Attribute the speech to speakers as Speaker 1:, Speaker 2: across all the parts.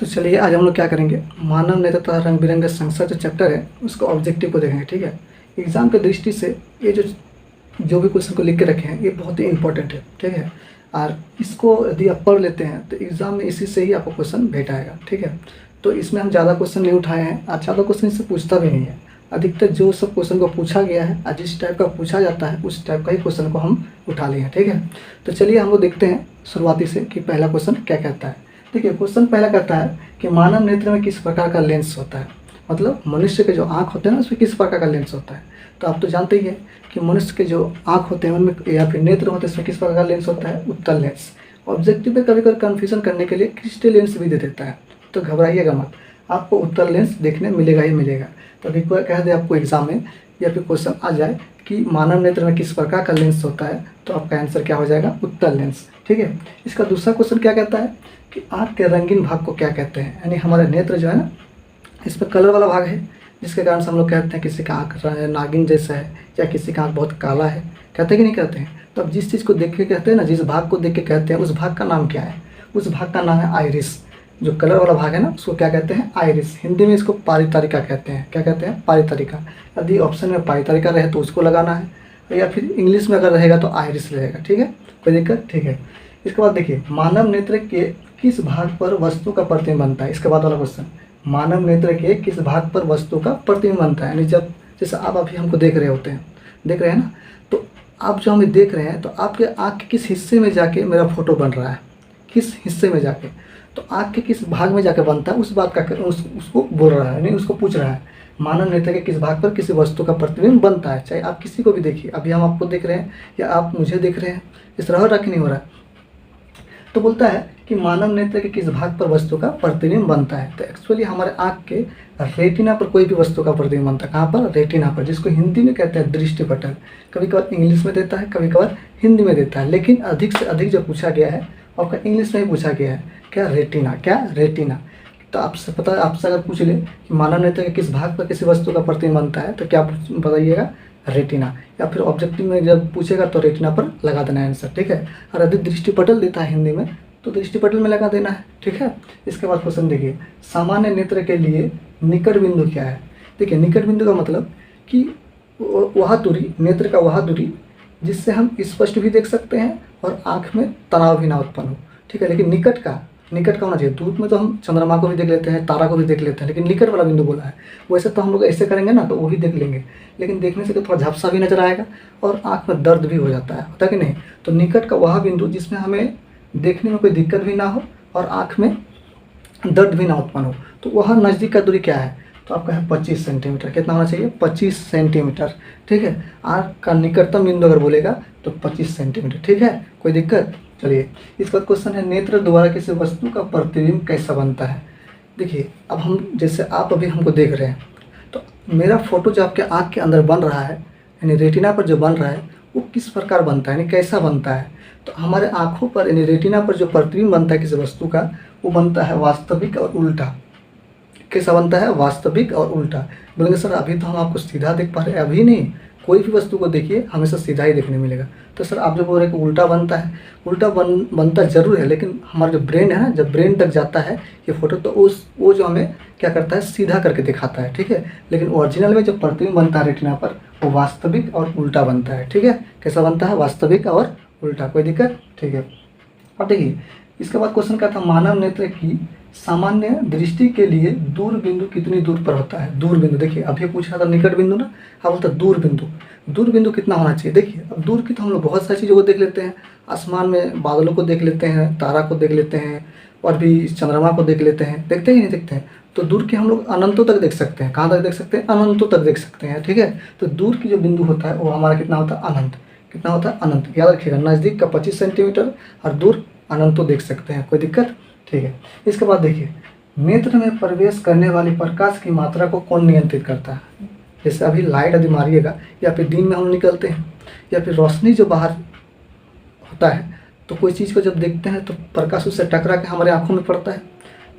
Speaker 1: तो चलिए आज हम लोग क्या करेंगे, मानव नेत्र तथा रंग बिरंगे संसार जो चैप्टर है उसको ऑब्जेक्टिव को देखेंगे। ठीक है, एग्जाम के दृष्टि से ये जो भी क्वेश्चन को लिख के रखे हैं ये बहुत ही इंपॉर्टेंट है। ठीक है, और इसको यदि आप पढ़ लेते हैं तो एग्ज़ाम में इसी से ही आपको क्वेश्चन भेटा आएगा। ठीक है, तो इसमें हम ज़्यादा क्वेश्चन नहीं उठाए हैं और ज़्यादा क्वेश्चन इससे पूछता भी नहीं है। अधिकतर जो सब क्वेश्चन को पूछा गया है और जिस टाइप का पूछा जाता है उस टाइप का ही क्वेश्चन को हम उठा लिए हैं। ठीक है, तो चलिए हम लोग देखते हैं शुरुआती से कि पहला क्वेश्चन क्या कहता है। देखिए, क्वेश्चन पहला कहता है कि मानव नेत्र में किस प्रकार का लेंस होता है, मतलब मनुष्य के जो आँख होते हैं ना उसमें किस प्रकार का लेंस होता है। तो आप तो जानते ही है कि मनुष्य के जो आँख होते हैं उनमें या फिर नेत्र होते हैं उसमें किस प्रकार का लेंस होता है, उत्तल लेंस। ऑब्जेक्टिव में कभी कभी कन्फ्यूजन करने के लिए क्रिस्टल लेंस भी दे देता है, तो घबराइएगा मत, आपको उत्तल लेंस देखने मिलेगा ही मिलेगा। तो अभी कोई कह दे आपको एग्जाम में या फिर क्वेश्चन आ जाए कि मानव नेत्र में किस प्रकार का लेंस होता है, तो आपका आंसर क्या हो जाएगा, उत्तल लेंस। ठीक है, इसका दूसरा क्वेश्चन क्या कहता है कि आँख के रंगीन भाग को क्या कहते हैं, यानी हमारे नेत्र जो है ना इसमें कलर वाला भाग है जिसके कारण से हम लोग कहते हैं किसी का आँख नागिन जैसा है या किसी का आँख बहुत काला है, कहते हैं कि नहीं कहते हैं। तो अब जिस चीज़ को देख के कहते हैं ना, जिस भाग को देख के कहते हैं उस भाग का नाम क्या है, उस भाग का नाम है आइरिस। जो कलर वाला भाग है ना उसको क्या कहते हैं, आइरिस। हिंदी में इसको पारितरिका कहते हैं। क्या कहते हैं, पारितरिका। यदि ऑप्शन में पारितरिका रहे तो उसको लगाना है, या फिर इंग्लिश में अगर रहेगा तो आइरिस रहेगा। ठीक है, कोई दिक्कत। ठीक है, इसके बाद देखिए, मानव नेत्र के किस भाग पर वस्तु का प्रतिबिंब बनता है। इसके बाद वाला क्वेश्चन, मानव नेत्र के किस भाग पर वस्तु का प्रतिबिंब बनता है, यानी जब जैसे आप अभी हमको देख रहे होते हैं, देख रहे हैं ना, तो आप जो हमें देख रहे हैं तो आपके आँख के किस हिस्से में जाके मेरा फोटो बन रहा है, किस हिस्से में जाके, तो आँख के किस भाग में जाके बनता है उस बात का उसको बोल रहा है, नहीं उसको पूछ रहा है। मानव नेत्र के किस भाग पर किसी वस्तु का प्रतिबिंब बनता है, चाहे आप किसी को भी देखिए, अभी हम आपको देख रहे हैं या आप मुझे देख रहे हैं, इस तरह हो रहा कि नहीं हो रहा है। तो बोलता है कि मानव नेत्र के किस भाग पर वस्तु का प्रतिबिंब बनता है। तो एक्चुअली हमारे आँख के रेटिना पर कोई भी वस्तु का प्रतिबिंब बनता है। कहाँ पर, रेटिना पर, जिसको हिंदी में कहते हैं दृष्टिपटल। कभी कभार इंग्लिश में देता है, कभी कभार हिंदी में देता है, लेकिन अधिक से अधिक जो पूछा गया है आपका इंग्लिश में ही पूछा गया है, क्या, रेटिना। क्या, रेटिना। तो आपसे पता है, आपसे अगर पूछ ले कि मानव नेत्र के किस भाग पर किसी वस्तु का प्रतिबिंब बनता है तो क्या बताइएगा, रेटिना। या फिर ऑब्जेक्टिव में जब पूछेगा तो रेटिना पर लगा देना है आंसर। ठीक है, और यदि दृष्टिपटल देता है हिंदी में तो दृष्टिपटल में लगा देना है। ठीक है, इसके बाद क्वेश्चन देखिए, सामान्य नेत्र के लिए निकट बिंदु क्या है। देखिए, निकट बिंदु का मतलब कि वह दूरी, नेत्र का वह दूरी जिससे हम स्पष्ट भी देख सकते हैं और आँख में तनाव भी ना उत्पन्न हो। ठीक है, लेकिन निकट का होना चाहिए। दूर में तो हम चंद्रमा को भी देख लेते हैं, तारा को भी देख लेते हैं, लेकिन निकट वाला बिंदु बोला है। वैसे तो हम लोग ऐसे करेंगे ना तो वही देख लेंगे, लेकिन देखने से तो थोड़ा झपसा भी नजर आएगा और आँख में दर्द भी हो जाता है, होता कि नहीं। तो निकट का वह बिंदु जिसमें हमें देखने में कोई दिक्कत भी ना हो और आँख में दर्द भी ना उत्पन्न हो, तो वह नज़दीक का दूरी क्या है, तो आपका है 25 सेंटीमीटर। कितना होना चाहिए, 25 सेंटीमीटर। ठीक है, आँख का निकटतम बिंदु अगर बोलेगा तो 25 सेंटीमीटर। ठीक है, कोई दिक्कत। चलिए, इसका क्वेश्चन है, नेत्र द्वारा किसी वस्तु का प्रतिबिंब कैसा बनता है। देखिए, अब हम जैसे आप अभी हमको देख रहे हैं तो मेरा फोटो जो आपके आँख के अंदर बन रहा है, यानी रेटिना पर जो बन रहा है वो किस प्रकार बनता है, यानी कैसा बनता है। तो हमारे आँखों पर यानी रेटिना पर जो प्रतिबिंब बनता है किसी वस्तु का, वो बनता है वास्तविक और उल्टा। कैसा बनता है, वास्तविक और उल्टा। बोलेंगे सर अभी तो हम आपको सीधा देख पा रहे हैं, अभी नहीं, कोई भी वस्तु को देखिए हमेशा सीधा ही देखने मिलेगा। तो सर आप जो बोल रहे हैं कि उल्टा बनता है, उल्टा बनता जरूर है, लेकिन हमारा जो ब्रेन है ना, जब ब्रेन तक जाता है ये फोटो तो वो जो हमें क्या करता है, सीधा करके दिखाता है। ठीक है, लेकिन ओरिजिनल में जो प्रतिबिंब बनता है रेटिना पर वो वास्तविक और उल्टा बनता है। ठीक है, कैसा बनता है, वास्तविक और उल्टा। कोई दिक्कत। ठीक है, अब देखिए, इसके बाद क्वेश्चन क्या था, मानव नेत्र की सामान्य दृष्टि के लिए दूर बिंदु कितनी दूर पर होता है। दूर बिंदु, देखिए अभी पूछ रहा था निकट बिंदु ना, अब बोलता दूर बिंदु। दूर बिंदु कितना होना चाहिए। देखिए, अब दूर की तो हम लोग बहुत सारी चीज़ों को देख लेते हैं, आसमान में बादलों को देख लेते हैं, तारा को देख लेते हैं, और भी चंद्रमा को देख लेते हैं, देखते ही नहीं देखते हैं। तो दूर की हम लोग अनंतों तक देख सकते हैं। कहाँ तक देख सकते हैं, अनंतों तक देख सकते हैं। ठीक है, तो दूर की जो बिंदु होता है वो हमारा कितना होता है, अनंत। कितना होता है, अनंत। याद रखिएगा, नज़दीक का 25 सेंटीमीटर और दूर अनंतों देख सकते हैं। कोई दिक्कत। ठीक है, इसके बाद देखिए, नेत्र में प्रवेश करने वाली प्रकाश की मात्रा को कौन नियंत्रित करता है। जैसे अभी लाइट यदि मारिएगा या फिर दिन में हम निकलते हैं या फिर रोशनी जो बाहर होता है तो कोई चीज़ को जब देखते हैं तो प्रकाश उससे टकरा के हमारे आँखों में पड़ता है,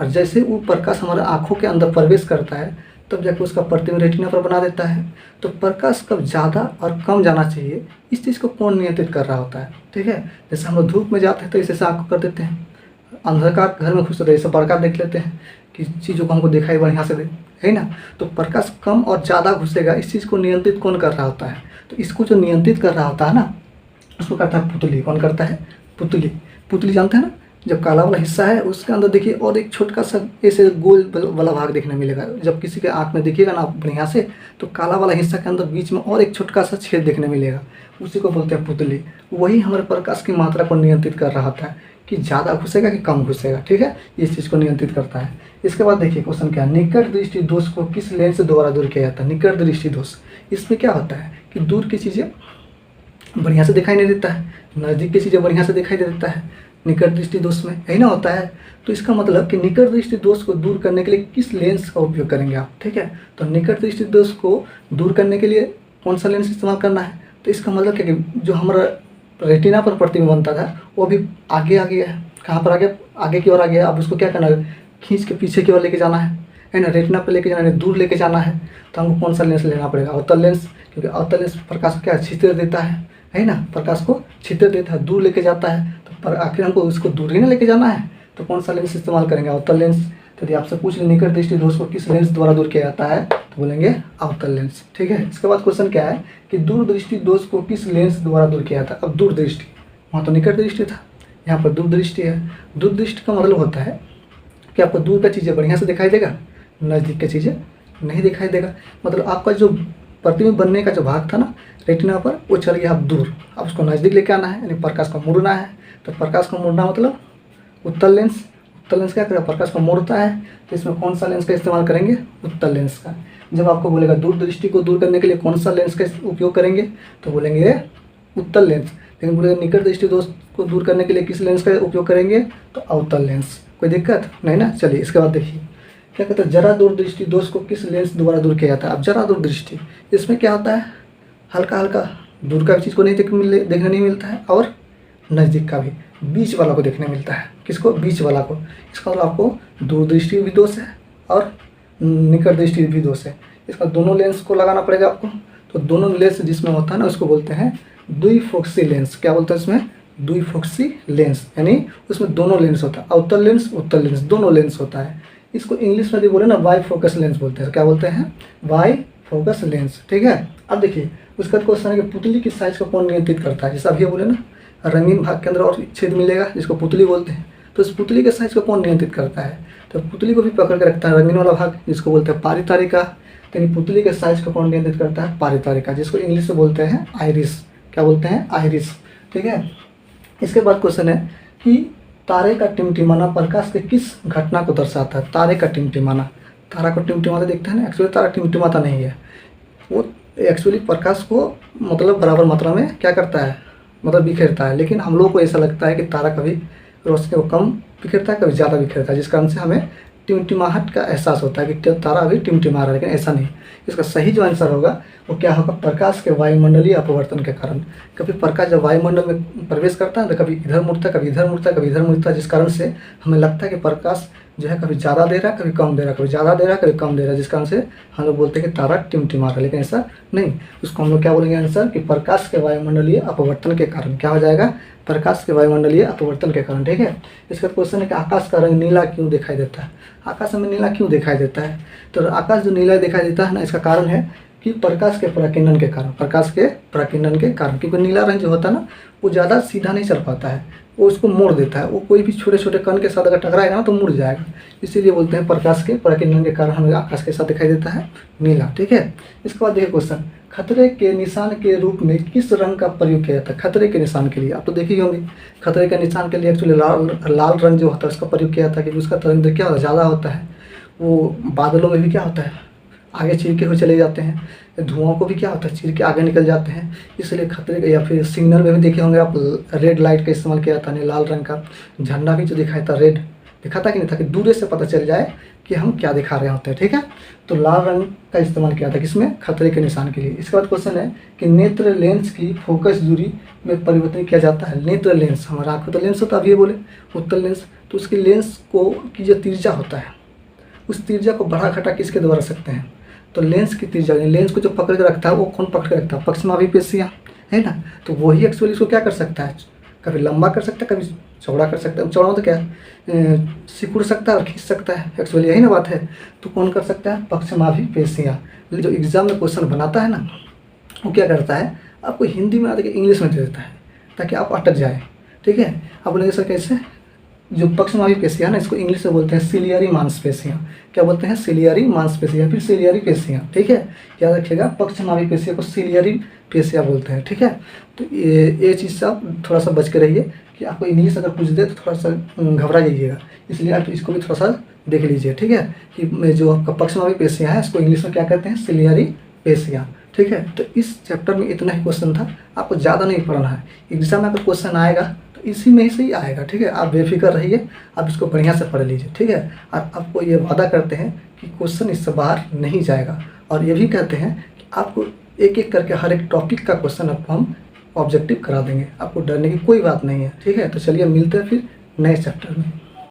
Speaker 1: और जैसे वो प्रकाश हमारे आँखों के अंदर प्रवेश करता है तब जाके उसका प्रतिबिंब रेटिना पर बना देता है। तो प्रकाश कब ज़्यादा और कम जाना चाहिए, इस चीज़ को कौन नियंत्रित कर रहा होता है। ठीक है, जैसे हम लोग धूप में जाते हैं तो इसे आँख को कर देते हैं, अंधकार घर में घुस रहे, जैसे प्रकाश देख लेते हैं कि चीज़ों को हमको दिखाई बढ़िया से दे, है ना। तो प्रकाश कम और ज़्यादा घुसेगा, इस चीज़ को नियंत्रित कौन कर रहा होता है? तो इसको जो नियंत्रित कर रहा होता है ना, उसको करता है पुतली। कौन करता है? पुतली। पुतली जानते हैं ना, जब काला वाला हिस्सा है उसके अंदर देखिए और एक छोटा सा ऐसे गोल वाला भाग देखने मिलेगा। जब किसी के आँख में देखिएगा ना बढ़िया से, तो काला वाला हिस्सा के अंदर बीच में और एक छोटा सा छेद देखने मिलेगा, उसी को बोलते हैं पुतली। वही हमारे प्रकाश की मात्रा को नियंत्रित कर रहा होता है कि ज़्यादा घुसेगा कि कम घुसेगा, ठीक है, इस चीज़ को नियंत्रित करता है। इसके बाद देखिए क्वेश्चन क्या है, निकट दृष्टि दोष को किस लेंस द्वारा दूर किया जाता है? निकट दृष्टि दोष, इसमें क्या होता है कि दूर की चीज़ें बढ़िया से दिखाई नहीं देता है, नज़दीक की चीज़ें बढ़िया से दिखाई दे देता है निकट दृष्टि दोष में, यही ना होता है। तो इसका मतलब कि निकट दृष्टि दोष को दूर करने के लिए किस लेंस का उपयोग करेंगे आप, ठीक है। तो निकट दृष्टि दोष को दूर करने के लिए कौन सा लेंस इस्तेमाल करना है? तो इसका मतलब क्या कि जो हमारा रेटिना पर प्रतिबिंब बनता था वो अभी आगे आ गया है। कहाँ पर आगे? आगे की ओर आ गया। अब उसको क्या करना है? खींच के पीछे की ओर लेके जाना है ना, रेटिना पर लेके जाना है, दूर लेके जाना है। तो हमको कौन सा लेंस लेना पड़ेगा? अवतल लेंस, क्योंकि अवतल लेंस प्रकाश को क्या छिद्र देता है ना, प्रकाश को छिद्र देता है, दूर लेके जाता है। तो पर आखिर हमको उसको दूर ही ना लेके जाना है, तो कौन सा लेंस इस्तेमाल करेंगे? अवतल लेंस। तो यदि आपसे पूछ ले निकट दृष्टि दोष को किस लेंस द्वारा दूर किया जाता है, तो बोलेंगे अवतल लेंस, ठीक है। इसके बाद क्वेश्चन क्या है कि दूर दृष्टि दोष को किस लेंस द्वारा दूर किया जाता है? अब दूर दृष्टि, वहाँ तो निकट दृष्टि था, यहाँ पर दूर दृष्टि है। दूर दृष्टि का मतलब होता है कि आपको दूर का चीज़ें बढ़िया से दिखाई देगा, नज़दीक की चीज़ें नहीं दिखाई देगा। मतलब आपका जो प्रतिबिंब बनने का जो भाग था ना रेटिना पर, वो चल गया आप दूर, अब उसको नज़दीक लेके आना है, यानी प्रकाश को मोड़ना है। तो प्रकाश को मोड़ना मतलब उत्तल लेंस। उत्तल लेंस क्या करेगा? प्रकाश को मोड़ता है। तो इसमें कौन सा लेंस का इस्तेमाल करेंगे? उत्तल लेंस का। जब आपको बोलेगा दूर दृष्टि को दूर करने के लिए कौन सा लेंस का उपयोग करेंगे, तो बोलेंगे उत्तल लेंस। लेकिन बोलेगा निकट दृष्टि दोष को दूर करने के लिए किस लेंस का उपयोग करेंगे, तो अवतल लेंस। कोई दिक्कत नहीं ना। चलिए इसके बाद देखिए क्या कहते हैं, जरा दूर दृष्टि दोष को किस लेंस द्वारा दूर किया जाता है? अब जरा दूर दृष्टि, इसमें क्या होता है, हल्का हल्का दूर का चीज़ को नहीं देखने नहीं मिलता है, और नज़दीक का भी, बीच वाला को देखने मिलता है। किसको? बीच वाला को। इसका मतलब आपको दूर दृष्टि भी दोष है और निकट दृष्टि भी दोष है। इसका दोनों लेंस को लगाना पड़ेगा आपको। तो दोनों लेंस जिसमें होता है ना, उसको बोलते हैं द्विफोक्सी लेंस। क्या बोलते हैं इसमें? द्विफोक्सी लेंस, यानी उसमें दोनों लेंस होता है, अवतल लेंस उत्तल लेंस दोनों लेंस होता है। इसको इंग्लिश में भी बोले ना बाई फोकस लेंस बोलते हैं। क्या बोलते हैं? बाई फोकस लेंस, ठीक है। अब देखिए उसका क्वेश्चन है कि पुतली की साइज को कौन नियंत्रित करता है? जैसे अभी बोले ना रंगीन भाग के अंदर और छेद मिलेगा जिसको पुतली बोलते हैं, तो इस पुतली के साइज को कौन नियंत्रित करता है? तो पुतली को भी पकड़ के रखता है रंगीन वाला भाग, जिसको बोलते हैं पारितारिका। यानी पुतली के साइज को कौन नियंत्रित करता है? पारितारिका, जिसको इंग्लिश में बोलते हैं आइरिस। क्या बोलते हैं? आइरिस, ठीक है। इसके बाद क्वेश्चन है कि तारे का टिमटिमाना प्रकाश के किस घटना को दर्शाता है? तारे का टिमटिमाना, तारा को टिमटिमाता देखते हैं ना, एक्चुअली तारा टिमटिमाता नहीं है, वो एक्चुअली प्रकाश को मतलब बराबर मात्रा में क्या करता है, मतलब बिखेरता है। लेकिन हम लोगों को ऐसा लगता है कि तारा कभी रोशनी को कम बिखेरता है, कभी ज़्यादा बिखेरता है, जिस कारण से हमें टिमटिमाहट का एहसास होता है कि तारा अभी टिमटिमा रहा है, लेकिन ऐसा नहीं। इसका सही जो आंसर होगा वो क्या होगा? प्रकाश के वायुमंडलीय अपवर्तन के कारण। कभी प्रकाश जब वायुमंडल में प्रवेश करता है तो कभी इधर मुड़ता है, कभी इधर मुड़ता है, कभी इधर मुड़ता है, जिस कारण से हमें लगता है कि प्रकाश जो है कभी ज़्यादा दे रहा है, कभी कम दे रहा है, कभी ज़्यादा दे रहा है, कभी कम दे रहा है, जिस कारण से हम लोग बोलते हैं कि तारा टिमटिमा रहा है, लेकिन ऐसा नहीं। उसको हम लोग क्या बोलेंगे आंसर कि प्रकाश के वायुमंडलीय अपवर्तन के कारण। क्या हो जाएगा? प्रकाश के वायुमंडलीय अपवर्तन के कारण, ठीक है। इसका क्वेश्चन है कि आकाश का रंग नीला क्यों दिखाई देता है? आकाश में नीला क्यों दिखाई देता है? तो आकाश जो नीला दिखाई देता है ना, इसका कारण है कि प्रकाश के पराकिरणन के कारण, प्रकाश के पराकिरणन के कारण। क्योंकि नीला रंग जो होता है ना, वो ज़्यादा सीधा नहीं चल पाता है, वो उसको मोड़ देता है। वो कोई भी छोटे छोटे कण के साथ अगर टकराएगा ना तो मुड़ जाएगा, इसीलिए बोलते हैं प्रकाश के पराकिरणन के कारण हमें आकाश के साथ दिखाई देता है नीला, ठीक है। इसके बाद देखिए क्वेश्चन, खतरे के निशान के रूप में किस रंग का प्रयोग किया जाता है? खतरे के निशान के लिए आप तो देखी होंगे, खतरे के निशान के लिए एक्चुअली लाल रंग जो होता है उसका प्रयोग किया जाता है, क्योंकि उसका तरंग क्या होता है? ज़्यादा होता है। वो बादलों में भी क्या होता है? आगे चीर के हुए चले जाते हैं। धुआं को भी क्या होता है? चीर के आगे निकल जाते हैं। इसलिए खतरे का, या फिर सिग्नल में भी देखे होंगे आप, रेड लाइट का इस्तेमाल किया जाता है, लाल रंग का। झंडा भी जो दिखाया था रेड दिखाता कि नहीं था, कि दूर से पता चल जाए कि हम क्या दिखा रहे होते हैं, ठीक है। तो लाल रंग का इस्तेमाल किया था किसमें? खतरे के निशान के लिए। इसके बाद क्वेश्चन है कि नेत्र लेंस की फोकस दूरी में परिवर्तन किया जाता है। नेत्र लेंस, हमारा आँख तो लेंस होता है, अभी बोले उत्तल लेंस, तो उसकी लेंस को की जो तिरछा होता है, उस तिरछा को बढ़ा घटा किसके द्वारा सकते हैं? तो लेंस की तिरछा, लेंस को जो पकड़ के रखता है वो कौन पकड़ के रखता है? पक्षमाभिपेशियाँ, है ना। तो वही एक्चुअली इसको क्या कर सकता है? कभी लंबा कर सकता है, कभी चौड़ा कर सकता है। चौड़ा तो क्या सिकुड़ सकता है और खींच सकता है, एक्चुअली यही ना बात है। तो कौन कर सकता है? पक्षमाभी पेशियाँ। जो एग्ज़ाम में क्वेश्चन बनाता है ना, वो क्या करता है, आपको हिंदी में आते के इंग्लिश में दे देता है ताकि आप अटक जाए। ठीक है, आप बोलेंगे सर कैसे? जो पक्षमाभी पेशियाँ ना, इसको इंग्लिश में बोलते हैं सिलियरी मांसपेशियाँ। क्या बोलते हैं? सिलियरी मांसपेशियाँ, फिर सिलियरी पेशियाँ। ठीक है, याद रखिएगा, पक्षमाभी पेशियाँ को सिलियरी पेशियाँ बोलते हैं। ठीक है, तो ये चीज़ से आप थोड़ा सा बच के रहिए कि आपको इंग्लिश अगर पूछ दे तो थोड़ा सा घबरा जाइएगा, इसलिए आप इसको भी थोड़ा सा देख लीजिए। ठीक है, कि जो आपका पक्षमाभी पेशियाँ है इसको इंग्लिश में क्या कहते हैं? सिलियरी पेशियाँ। ठीक है, तो इस चैप्टर में इतना ही क्वेश्चन था, आपको ज़्यादा नहीं पढ़ना है। एग्जाम में अगर क्वेश्चन आएगा तो इसी में ही से ही आएगा। ठीक है, आप बेफिक्र रहिए, आप इसको बढ़िया से पढ़ लीजिए। ठीक है, और आपको ये वादा करते हैं कि क्वेश्चन इससे बाहर नहीं जाएगा, और ये भी कहते हैं कि आपको एक एक करके हर एक टॉपिक का क्वेश्चन आपको हम ऑब्जेक्टिव करा देंगे, आपको डरने की कोई बात नहीं है। ठीक है, तो चलिए मिलते हैं फिर नए चैप्टर में।